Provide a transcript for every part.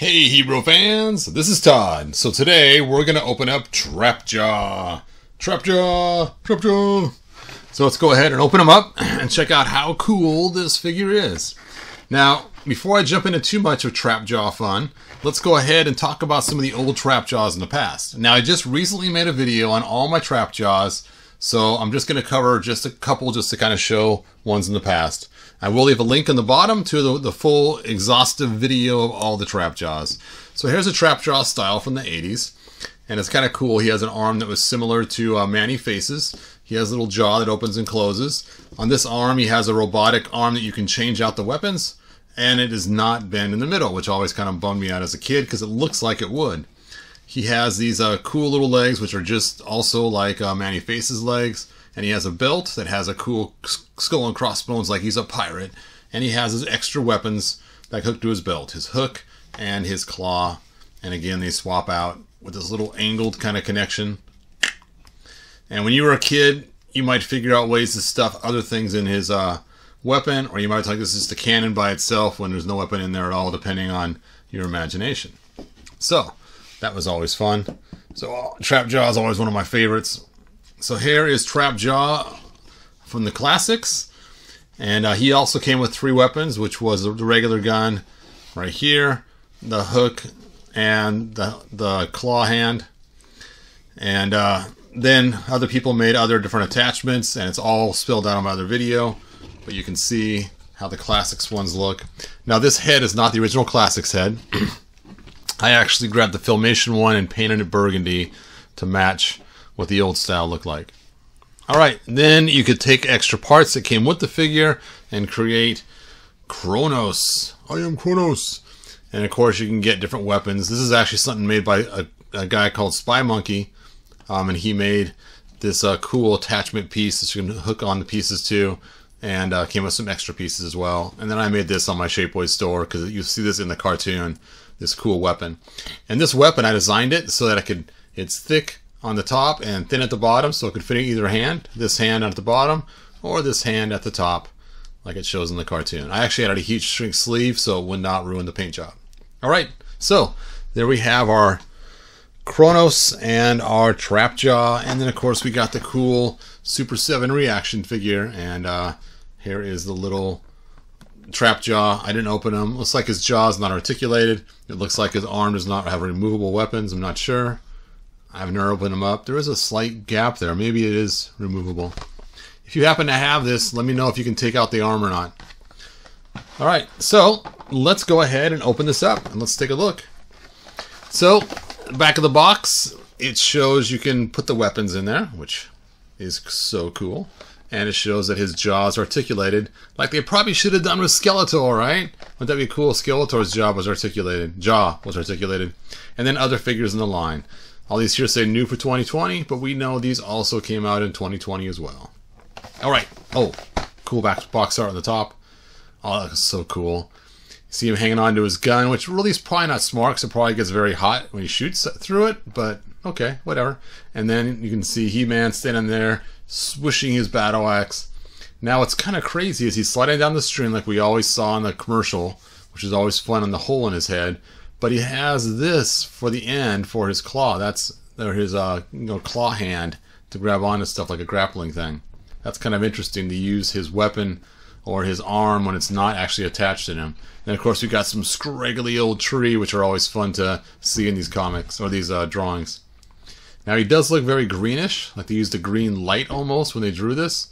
Hey Hebrew fans, this is Todd. So today we're going to open up Trapjaw. Trapjaw. So let's go ahead and open them up and check out how cool this figure is. Now, before I jump into too much of Trapjaw fun, let's go ahead and talk about some of the old Trapjaws in the past. Now, I just recently made a video on all my Trapjaws, so I'm just going to cover just a couple just to kind of show ones in the past. I will leave a link in the bottom to the full exhaustive video of all the Trapjaws. So here's a Trapjaw style from the 80s. And it's kind of cool. He has an arm that was similar to Manny Face's. He has a little jaw that opens and closes. On this arm, he has a robotic arm that you can change out the weapons. And it does not bend in the middle, which always kind of bummed me out as a kid because it looks like it would. He has these cool little legs, which are just also like Manny Face's legs. And he has a belt that has a cool skull and crossbones like he's a pirate. And he has his extra weapons that hook to his belt. His hook and his claw. And again, they swap out with this little angled kind of connection. And when you were a kid, you might figure out ways to stuff other things in his weapon. Or you might think this is just a cannon by itself when there's no weapon in there at all, depending on your imagination. So, that was always fun. So, Trapjaw is always one of my favorites. So here is Trapjaw from the classics, and he also came with 3 weapons, which was the regular gun right here, the hook, and the claw hand. And then other people made other different attachments, and it's all spelled out on my other video, but you can see how the classics ones look. Now this head is not the original classics head. I actually grabbed the Filmation one and painted it burgundy to match what the old style looked like. Alright, then you could take extra parts that came with the figure and create Kronos. I am Kronos. And of course you can get different weapons. This is actually something made by a guy called Spy Monkey. And he made this cool attachment piece that you can hook on the pieces to. And came with some extra pieces as well. And then I made this on my Shapeways store because you see this in the cartoon. This cool weapon. And this weapon, I designed it so that it's thick on the top and thin at the bottom, so it could fit in either hand. This hand at the bottom, or this hand at the top, like it shows in the cartoon. I actually added a heat shrink sleeve so it would not ruin the paint job. Alright, so there we have our Kronos and our Trapjaw, and then of course we got the cool Super 7 reaction figure, and here is the little Trapjaw. I didn't open him. Looks like his jaw is not articulated. It looks like his arm does not have removable weapons. I'm not sure. I've never opened them up. There is a slight gap there. Maybe it is removable. If you happen to have this, let me know if you can take out the arm or not. Alright, so let's go ahead and open this up and let's take a look. So, back of the box, it shows you can put the weapons in there, which is so cool. And it shows that his jaw is articulated, like they probably should have done with Skeletor, right? Wouldn't that be cool? Skeletor's jaw was articulated. And then other figures in the line. All these here say new for 2020, but we know these also came out in 2020 as well. Alright. Oh, cool box art on the top. Oh, that's so cool. See him hanging on to his gun, which really is probably not smart because it probably gets very hot when he shoots through it, but okay, whatever. And then you can see He-Man standing there, swishing his battle axe. Now what's kind of crazy is he's sliding down the string like we always saw in the commercial, which is always fun on the hole in his head. But he has this for the end for his claw. That's his claw hand to grab onto stuff like a grappling thing. That's kind of interesting to use his weapon or his arm when it's not actually attached to him. And of course we got some scraggly old tree, which are always fun to see in these comics or these drawings. Now he does look very greenish, like they used a green light almost when they drew this.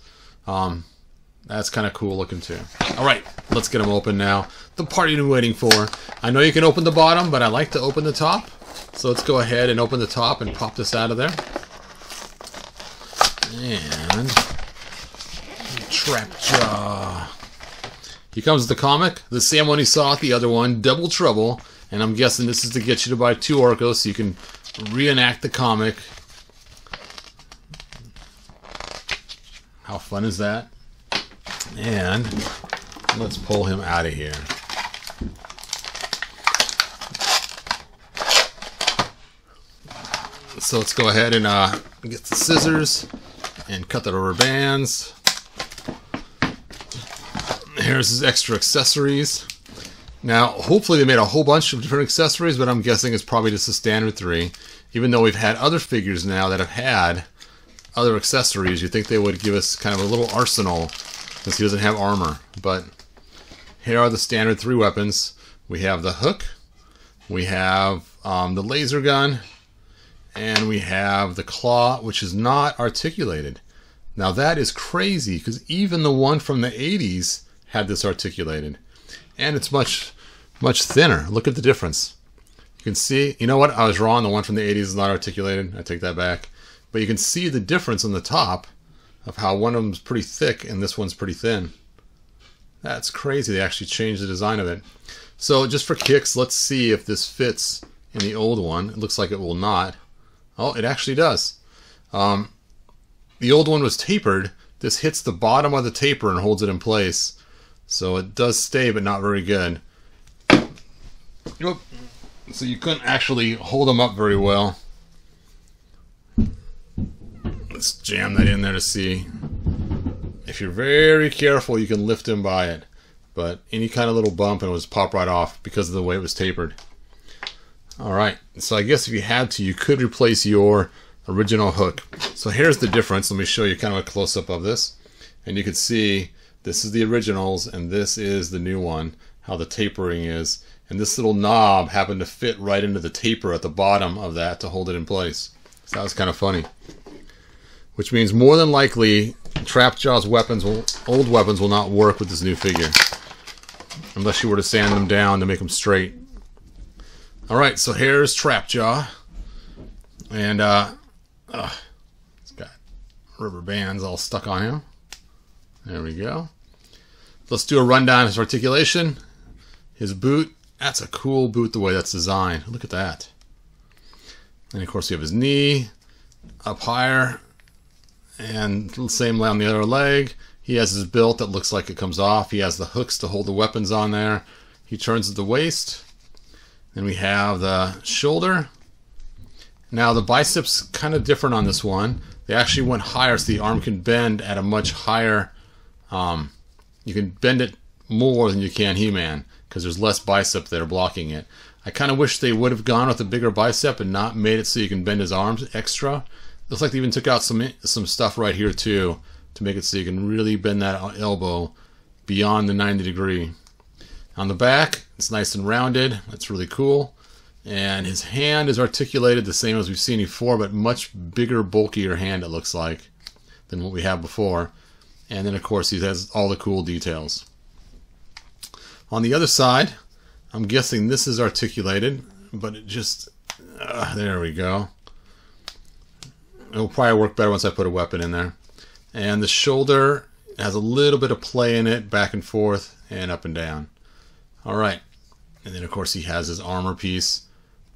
That's kind of cool looking too. Alright, let's get them open now. The part you've been waiting for. I know you can open the bottom, but I like to open the top. So let's go ahead and open the top and pop this out of there. And Trapjaw. He comes with the comic. The same one you saw at the other one, Double Trouble. And I'm guessing this is to get you to buy 2 Orcos so you can reenact the comic. How fun is that? And let's pull him out of here. So let's go ahead and get the scissors and cut the rubber bands. Here's his extra accessories. Now, hopefully they made a whole bunch of different accessories, but I'm guessing it's probably just the standard 3. Even though we've had other figures now that have had other accessories, you think they would give us kind of a little arsenal since he doesn't have armor. But here are the standard 3 weapons. We have the hook, we have the laser gun, and we have the claw, which is not articulated. Now that is crazy, because even the one from the 80s had this articulated. And it's much thinner. Look at the difference. You can see, you know what? I was wrong. The one from the 80s is not articulated. I take that back. But you can see the difference on the top of how one of them is pretty thick and this one's pretty thin. That's crazy. They actually changed the design of it. So just for kicks, let's see if this fits in the old one. It looks like it will not. Oh, it actually does. The old one was tapered. This hits the bottom of the taper and holds it in place. So it does stay, but not very good. So you couldn't actually hold them up very well. Let's jam that in there to see. If you're very careful, you can lift him by it. But any kind of little bump and it would pop right off because of the way it was tapered. Alright, so I guess if you had to, you could replace your original hook. So here's the difference. Let me show you kind of a close-up of this. And you can see this is the originals and this is the new one, how the tapering is. And this little knob happened to fit right into the taper at the bottom of that to hold it in place. So that was kind of funny. Which means more than likely Trapjaw's weapons, old weapons, will not work with this new figure. Unless you were to sand them down to make them straight. Alright, so here's Trapjaw. And it's got rubber bands all stuck on him. There we go. Let's do a rundown of his articulation. His boot. That's a cool boot the way that's designed. Look at that. And of course you have his knee up higher. And the same on the other leg. He has his belt that looks like it comes off. He has the hooks to hold the weapons on there. He turns at the waist. Then we have the shoulder. Now the biceps kind of different on this one. They actually went higher so the arm can bend at a much higher, you can bend it more than you can He-Man because there's less bicep that are blocking it. I kind of wish they would have gone with a bigger bicep and not made it so you can bend his arms extra. Looks like they even took out some stuff right here too to make it so you can really bend that elbow beyond the 90 degree. On the back, it's nice and rounded. That's really cool. And his hand is articulated the same as we've seen before, but much bigger, bulkier hand it looks like than what we had before. And then of course he has all the cool details. On the other side, I'm guessing this is articulated, but it just, there we go. It'll probably work better once I put a weapon in there. And the shoulder has a little bit of play in it, back and forth and up and down. Alright, and then of course he has his armor piece,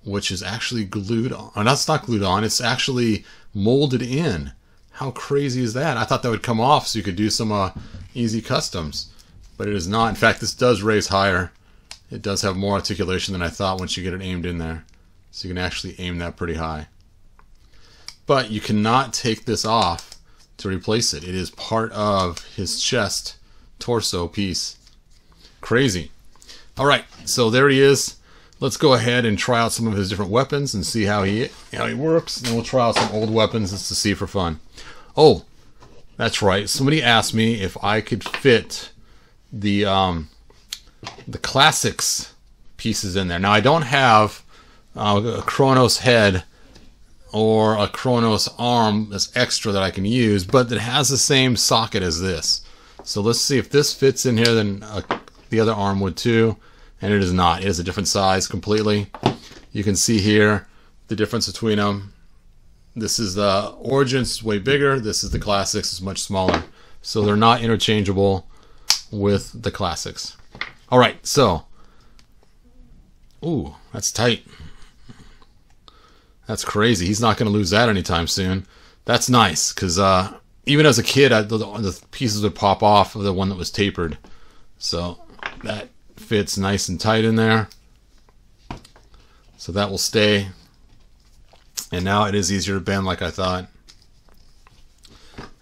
which is actually glued on. Oh, that's not glued on, it's actually molded in. How crazy is that? I thought that would come off so you could do some easy customs. But it is not. In fact, this does raise higher. It does have more articulation than I thought once you get it aimed in there. So you can actually aim that pretty high. But you cannot take this off to replace it. It is part of his chest, torso piece. Crazy. Alright, so there he is. Let's go ahead and try out some of his different weapons and see how he works. And then we'll try out some old weapons just to see for fun. Oh, that's right. Somebody asked me if I could fit the classics pieces in there. Now I don't have a Kronos head or a Kronos arm that's extra that I can use, but it has the same socket as this. So let's see if this fits in here, then the other arm would too. And it is not. It is a different size completely. You can see here the difference between them. This is the Origins, way bigger. This is the Classics, it's much smaller. So they're not interchangeable with the Classics. Alright, so. Ooh, that's tight. That's crazy. He's not going to lose that anytime soon. That's nice, because even as a kid, the pieces would pop off of the one that was tapered. So that fits nice and tight in there. So that will stay. And now it is easier to bend like I thought.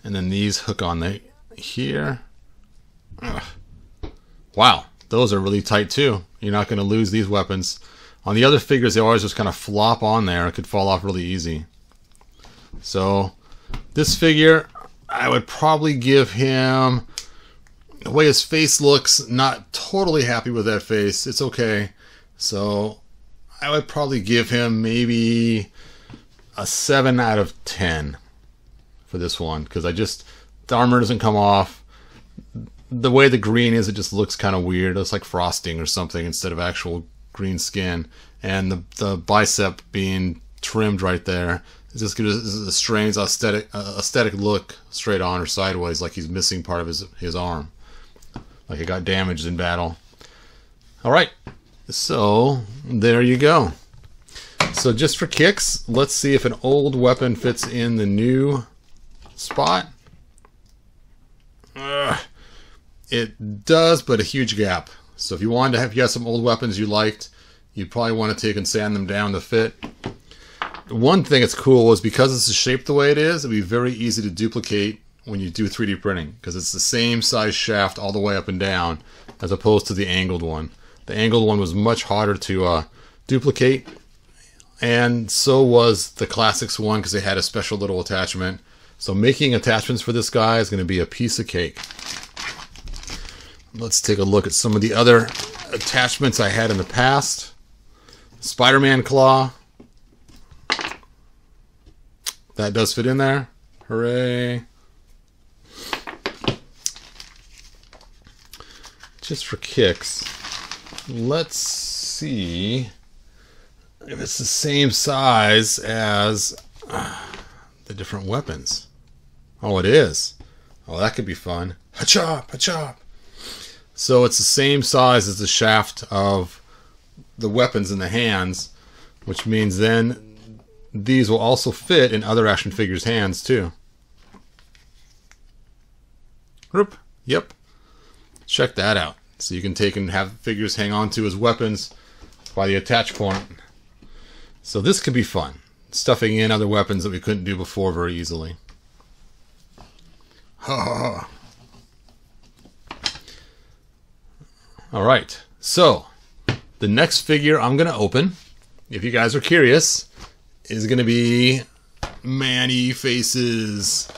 And then these hook on here. Ugh. Wow, those are really tight too. You're not going to lose these weapons. On the other figures, they always just kind of flop on there. It could fall off really easy. So this figure, I would probably give him, the way his face looks, not totally happy with that face. It's okay. So I would probably give him maybe a 7 out of 10 for this one, because the armor doesn't come off. The way the green is, it just looks kind of weird. It's like frosting or something instead of actual green skin. And the bicep being trimmed right there, it just gives a strange aesthetic look straight on or sideways, like he's missing part of his arm, like it got damaged in battle. All right, so there you go. So just for kicks, let's see if an old weapon fits in the new spot. It does, but a huge gap. So if you wanted to have, if you have some old weapons you liked, you'd probably want to take and sand them down to fit. One thing that's cool is because it's shaped the way it is, it'd be very easy to duplicate when you do 3D printing, because it's the same size shaft all the way up and down as opposed to the angled one. The angled one was much harder to duplicate, and so was the Classics one, because they had a special little attachment. So making attachments for this guy is going to be a piece of cake. Let's take a look at some of the other attachments I had in the past. Spider-Man claw. That does fit in there. Hooray. Just for kicks, let's see if it's the same size as the different weapons. Oh, it is. Oh, that could be fun. Ha-chop, ha-chop. So it's the same size as the shaft of the weapons in the hands, which means then these will also fit in other action figures' hands too. Whoop. Yep. Check that out. So you can take and have figures hang on to as weapons by the attach point. So this could be fun. Stuffing in other weapons that we couldn't do before very easily. Ha ha ha. Alright, so the next figure I'm going to open, if you guys are curious, is going to be Man-E-Faces.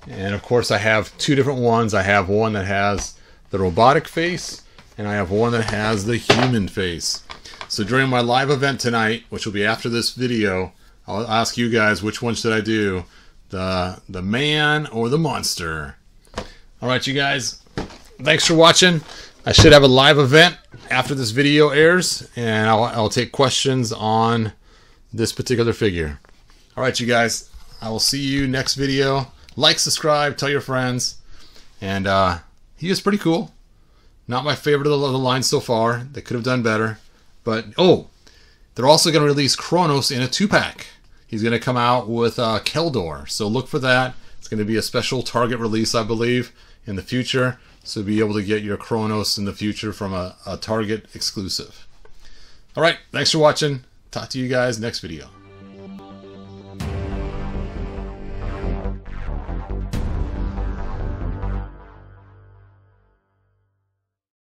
And of course I have two different ones. I have one that has the robotic face, and I have one that has the human face. So during my live event tonight, which will be after this video, I'll ask you guys which one should I do, the man or the monster. Alright you guys, thanks for watching. I should have a live event after this video airs, and I'll take questions on this particular figure. Alright you guys, I will see you next video. Like, subscribe, tell your friends. And he is pretty cool. Not my favorite of the line so far. They could have done better. But, oh, they're also going to release Kronos in a 2-pack. He's going to come out with Keldor. So look for that. It's going to be a special Target release, I believe, in the future. So be able to get your Kronos in the future from a Target exclusive. Alright, thanks for watching. Talk to you guys next video.